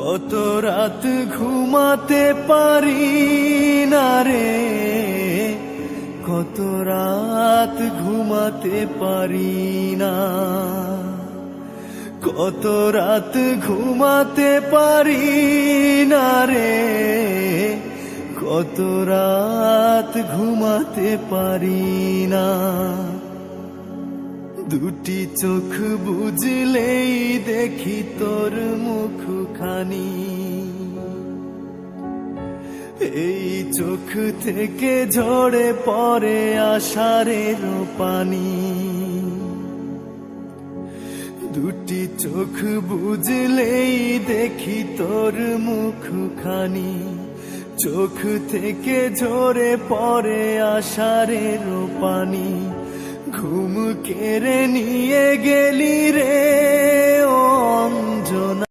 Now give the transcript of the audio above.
কত রাত ঘুমাতে পারি না রে, কত রাত ঘুমাতে পারি না, কত রাত ঘুমাতে পারি না রে, কত রাত ঘুমাতে পারি না। দুটি চোখ বুঝলেই দেখি তোর মুখখানি, এই চোখ থেকে ঝরে পড়ে আষাঢ়ের পানি। দুটি চোখ বুঝলেই দেখি তোর মুখখানি, চোখ থেকে ঝরে পড়ে আষাঢ়ের পানি। ঘুম কেড়ে নিয়ে গেলি রে ও অঞ্জনা।